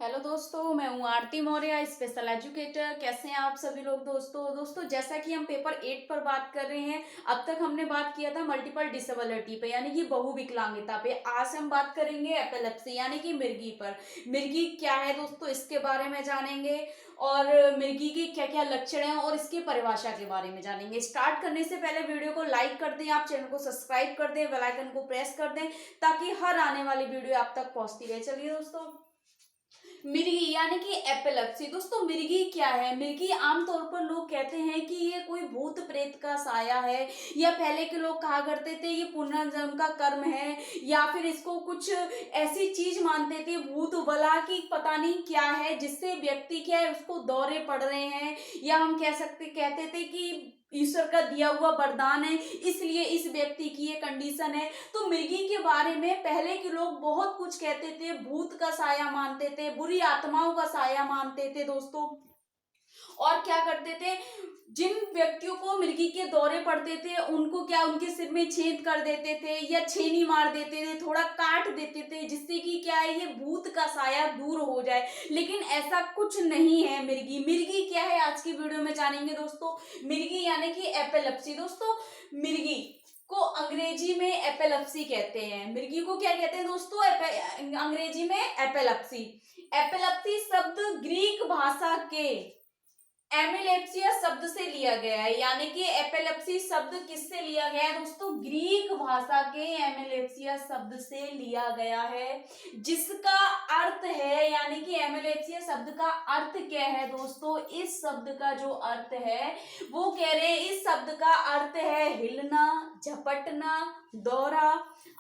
Hello दोस्तों, मैं हूँ आरती मौर्य, स्पेशल एजुकेटर। कैसे हैं आप सभी लोग दोस्तों जैसा कि हम पेपर 8 पर बात कर रहे हैं। अब तक हमने बात किया था मल्टीपल डिसेबिलिटी पे, यानी कि बहुविकलांगता पे। आज हम बात करेंगे एपिलेप्सी यानी कि मिर्गी पर। मिर्गी क्या है दोस्तों, इसके बारे में जानेंगे और मिर्गी के क्या क्या लक्षण हैं और इसकी परिभाषा के बारे में जानेंगे। स्टार्ट करने से पहले वीडियो को लाइक कर दें, आप चैनल को सब्सक्राइब कर दें, बेल आइकन को प्रेस कर दें ताकि हर आने वाली वीडियो आप तक पहुंचती रहे। चलिए दोस्तों, मिर्गी यानी कि एपिलेप्सी। दोस्तों मिर्गी क्या है? मिर्गी आमतौर पर लोग कहते हैं कि ये कोई भूत प्रेत का साया है, या पहले के लोग कहा करते थे ये पुनर्जन्म का कर्म है, या फिर इसको कुछ ऐसी चीज मानते थे भूत बला की पता नहीं क्या है, जिससे व्यक्ति क्या है उसको दौरे पड़ रहे हैं, या हम कहते थे कि ईश्वर का दिया हुआ वरदान है, इसलिए इस व्यक्ति की ये कंडीशन है। तो मिर्गी के बारे में पहले के लोग बहुत कुछ कहते थे, भूत का साया मानते थे, बुरी आत्माओं का साया मानते थे दोस्तों। और क्या करते थे, जिन व्यक्तियों को मिर्गी के दौरे पड़ते थे उनको क्या उनके सिर में छेद कर देते थे या छेनी मार देते थे, थोड़ा काट देते थे, जिससे कि क्या है ये भूत का साया दूर हो जाए। लेकिन ऐसा कुछ नहीं है। मिर्गी मिर्गी क्या है आज की वीडियो में जानेंगे दोस्तों। मिर्गी यानी कि एपिलेप्सी। दोस्तों मिर्गी को अंग्रेजी में एपिलेप्सी कहते हैं। मिर्गी को क्या कहते हैं दोस्तों? अंग्रेजी में एपिलेप्सी। एपिलेप्सी शब्द ग्रीक भाषा के एमिलेप्सिया शब्द से लिया गया है, यानी कि एपिलेप्सी शब्द किससे लिया गया है दोस्तों? ग्रीक भाषा के एमिलेप्सिया शब्द से लिया गया है, जिसका अर्थ है, यानी कि एमिलेप्सिया शब्द का अर्थ क्या है दोस्तों? इस शब्द का जो अर्थ है वो कह रहे हैं, इस शब्द का अर्थ है हिलना, झपटना, दौरा,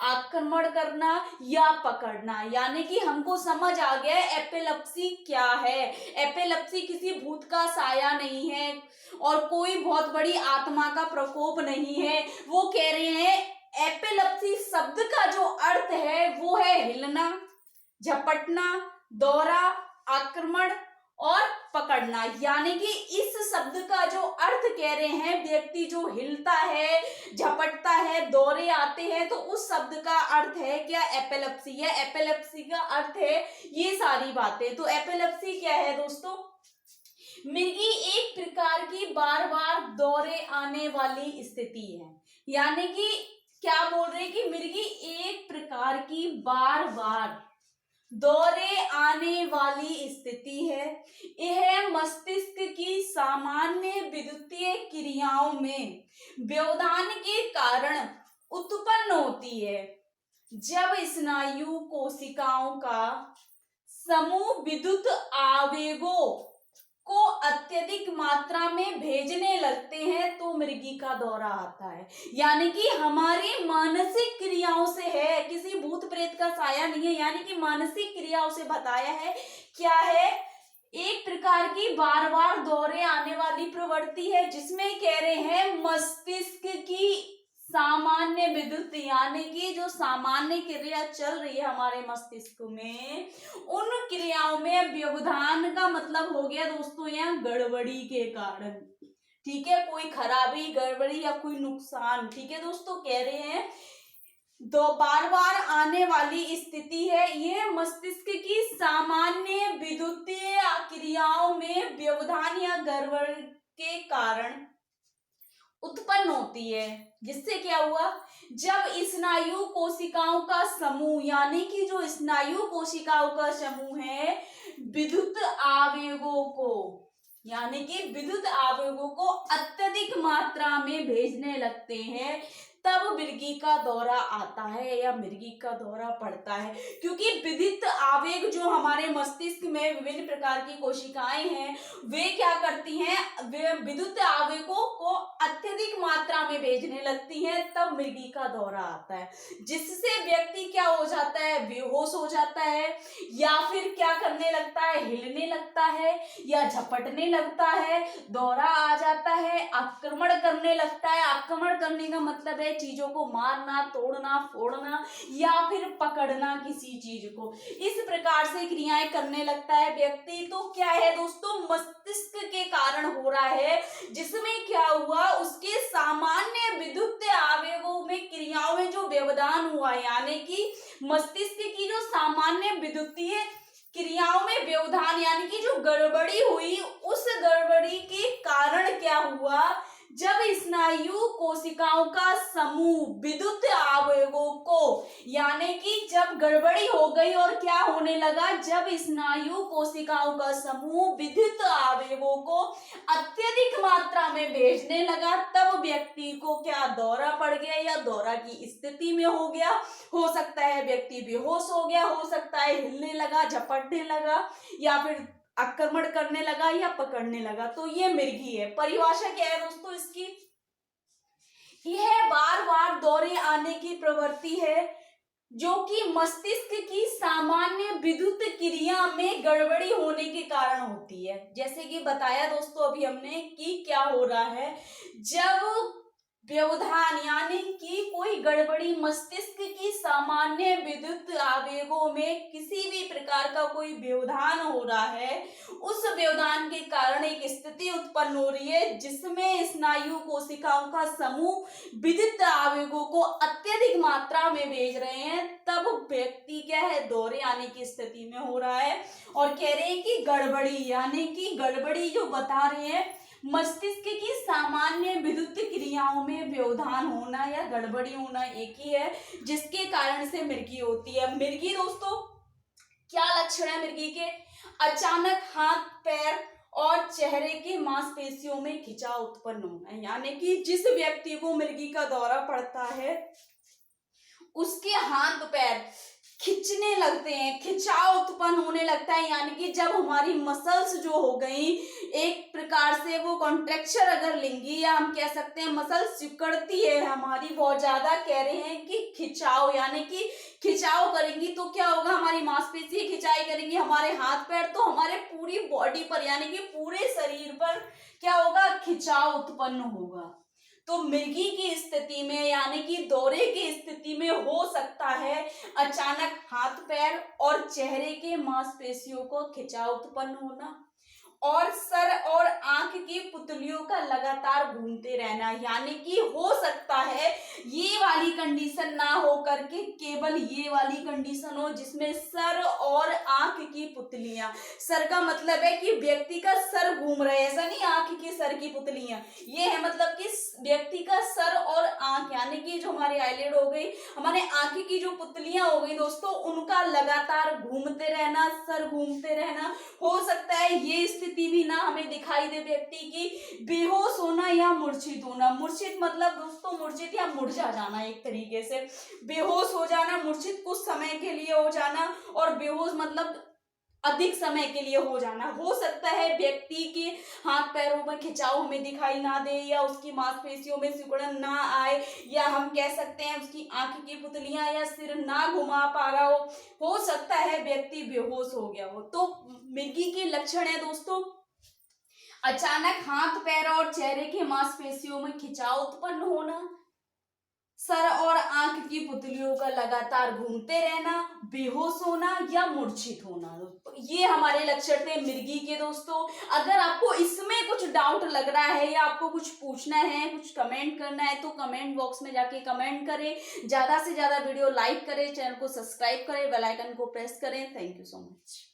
आक्रमण करना या पकड़ना। यानी कि हमको समझ आ गया एपिलेप्सी क्या है। एपिलेप्सी किसी भूत का साया नहीं है और कोई बहुत बड़ी आत्मा का प्रकोप नहीं है। वो कह रहे हैं एपिलेप्सी शब्द का जो अर्थ है वो है हिलना, झपटना, दौरा, आक्रमण और पकड़ना। यानी कि इस शब्द का जो अर्थ कह रहे हैं, व्यक्ति जो हिलता है, झपटता है, दौरे आते हैं, तो उस शब्द का अर्थ है क्या? एपिलेप्सी है। एपिलेप्सी का अर्थ है ये सारी बातें। तो एपिलेप्सी क्या है दोस्तों? मिर्गी एक प्रकार की बार बार दौरे आने वाली स्थिति है। यानी कि क्या बोल रहे हैं कि मिर्गी एक प्रकार की बार बार दौरे आने वाली स्थिति है। यह मस्तिष्क की सामान्य विद्युतीय क्रियाओं में व्यवधान के कारण उत्पन्न होती है। जब स्नायु कोशिकाओं का समूह विद्युत आवेगों को अत्यधिक मात्रा में भेजने लगते हैं तो मिर्गी का दौरा आता है। यानी कि हमारी मानसिक क्रियाओं से है, किसी भूत प्रेत का साया नहीं है। यानी कि मानसिक क्रियाओं से बताया है। क्या है? एक प्रकार की बार बार दौरे आने वाली प्रवृत्ति है, जिसमें कह रहे हैं मस्तिष्क की सामान्य विद्युत, यानी कि जो सामान्य क्रिया चल रही है हमारे मस्तिष्क में, उन क्रियाओं में व्यवधान का मतलब हो गया दोस्तों यहाँ गड़बड़ी के कारण। ठीक है, कोई खराबी, गड़बड़ी या कोई नुकसान। ठीक है दोस्तों, कह रहे हैं दो बार बार आने वाली स्थिति है। यह मस्तिष्क की सामान्य विद्युतीय क्रियाओं में व्यवधान या गड़बड़ के कारण उत्पन्न होती है। जिससे क्या हुआ, जब स्नायु कोशिकाओं का समूह, यानी कि जो स्नायु कोशिकाओं का समूह है, विद्युत आवेगों को, यानी कि विद्युत आवेगों को अत्यधिक मात्रा में भेजने लगते हैं, तब मिर्गी का दौरा आता है या मिर्गी का दौरा पड़ता है। क्योंकि विद्युत आवेग जो हमारे मस्तिष्क में विभिन्न प्रकार की कोशिकाएं हैं, वे क्या करती हैं, वे विद्युत आवेगों को अत्यधिक मात्रा में भेजने लगती हैं, तब मिर्गी का दौरा आता है। जिससे व्यक्ति क्या हो जाता है? बेहोश हो जाता है, या फिर क्या करने लगता है? हिलने लगता है या झपटने लगता है, दौरा आ जाता है, आक्रमण करने लगता है। आक्रमण करने का मतलब है चीजों को मारना, तोड़ना, फोड़ना या फिर पकड़ना किसी चीज को। इस प्रकार से क्रियाएं करने लगता है व्यक्ति। तो क्या है दोस्तों, मस्तिष्क के कारण हो रहा है, जिसमें क्या हुआ, उसके सामान्य विद्युत आवेगों में, क्रियाओं में जो व्यवधान हुआ, यानी कि मस्तिष्क की जो सामान्य विद्युतीय क्रियाओं में व्यवधान यानी कि जो गड़बड़ी हुई, उस गड़बड़ी के कारण क्या हुआ, जब स्नायु कोशिकाओं का समूह विद्युत आवेगों को, यानी कि जब गड़बड़ी हो गई और क्या होने लगा, जब स्नायु कोशिकाओं का समूह विद्युत आवेगों को अत्यधिक मात्रा में भेजने लगा, तब व्यक्ति को क्या दौरा पड़ गया या दौरा की स्थिति में हो गया। हो सकता है व्यक्ति बेहोश हो गया, हो सकता है हिलने लगा, झपटने लगा, या फिर आक्रमण करने लगा या पकड़ने लगा। तो ये मृगी है। परिभाषा क्या है दोस्तों इसकी, यह बार बार दौरे आने की प्रवृत्ति है जो कि मस्तिष्क की सामान्य विद्युत क्रिया में गड़बड़ी होने के कारण होती है। जैसे कि बताया दोस्तों अभी हमने कि क्या हो रहा है, जब व्यवधान यानी कि कोई गड़बड़ी मस्तिष्क की सामान्य विद्युत आवेगों में किसी भी प्रकार का कोई व्यवधान हो रहा है, उस व्यवधान के कारण एक स्थिति उत्पन्न हो रही है जिसमें स्नायु कोशिकाओं का समूह विद्युत आवेगों को अत्यधिक मात्रा में भेज रहे हैं, तब व्यक्ति क्या है, दौरे आने की स्थिति में हो रहा है। और कह रहे हैं कि गड़बड़ी, यानी कि गड़बड़ी जो बता रहे हैं, मस्तिष्क की सामान्य विद्युत क्रियाओं में व्यवधान होना या गड़बड़ी होना एक ही है, जिसके कारण से मृगी होती है। मृगी दोस्तों क्या लक्षण है मृगी के, अचानक हाथ पैर और चेहरे के मांसपेशियों में खिंचाव उत्पन्न होना है, यानी कि जिस व्यक्ति को मृगी का दौरा पड़ता है उसके हाथ पैर खिंचने लगते हैं, खिंचाव उत्पन्न होने लगता है, यानी कि जब हमारी मसल्स जो हो गई एक प्रकार से वो कॉन्ट्रेक्चर अगर लेंगी, या हम कह सकते हैं मसल्स सिकुड़ती है हमारी बहुत ज्यादा, कह रहे हैं कि खिंचाव, यानी कि खिंचाव करेंगी तो क्या होगा, हमारी मांसपेशी खिंचाई करेंगी, हमारे हाथ पैर तो हमारे पूरी बॉडी पर यानी कि पूरे शरीर पर क्या होगा, खिंचाव उत्पन्न होगा। तो मृगी की स्थिति में यानी कि दौरे की स्थिति में हो सकता है अचानक हाथ पैर और चेहरे के मांसपेशियों को खिंचाव उत्पन्न होना, और सर और आंख की पुतलियों का लगातार घूमते रहना, यानी कि हो सकता है ये वाली कंडीशन ना हो करके केवल ये वाली कंडीशन हो जिसमें सर और आंख की पुतलियां, सर का मतलब है कि व्यक्ति का सर घूम रहा है, ऐसा नहीं आंख की सर की पुतलियां, ये है मतलब कि व्यक्ति का सर और आंख यानी कि जो हमारी आईलिड हो गई, हमारे आंख की जो पुतलियां हो गई दोस्तों, उनका लगातार घूमते रहना, सर घूमते रहना। हो सकता है ये स्थिति भी ना हमें दिखाई दे व्यक्ति की बेहोश होना या मूर्छित होना। मूर्छित मतलब दोस्तों मूर्छित या मुरझा जाना, एक तरीके से बेहोश हो जाना, मूर्छित कुछ समय के लिए हो जाना, और बेहोश मतलब अधिक समय के लिए हो जाना। हो सकता है व्यक्ति के हाथ पैरों में खिंचाव हमें दिखाई ना दे, या उसकी मांसपेशियों में सिकुड़न ना आए, या हम कह सकते हैं उसकी आंख की पुतलियां या सिर ना घुमा पा रहा हो सकता है व्यक्ति बेहोश हो गया हो। तो मृगी के लक्षण है दोस्तों, अचानक हाथ पैर और चेहरे के मांसपेशियों में खिंचाव उत्पन्न होना, सर और आंख की पुतलियों का लगातार घूमते रहना, बेहोश होना या मूर्छित होना। ये हमारे लक्षण थे मृगी के दोस्तों। अगर आपको इसमें कुछ डाउट लग रहा है या आपको कुछ पूछना है, कुछ कमेंट करना है, तो कमेंट बॉक्स में जाके कमेंट करें। ज्यादा से ज्यादा वीडियो लाइक करें, चैनल को सब्सक्राइब करें, बेल आइकन को प्रेस करें। Thank you so much.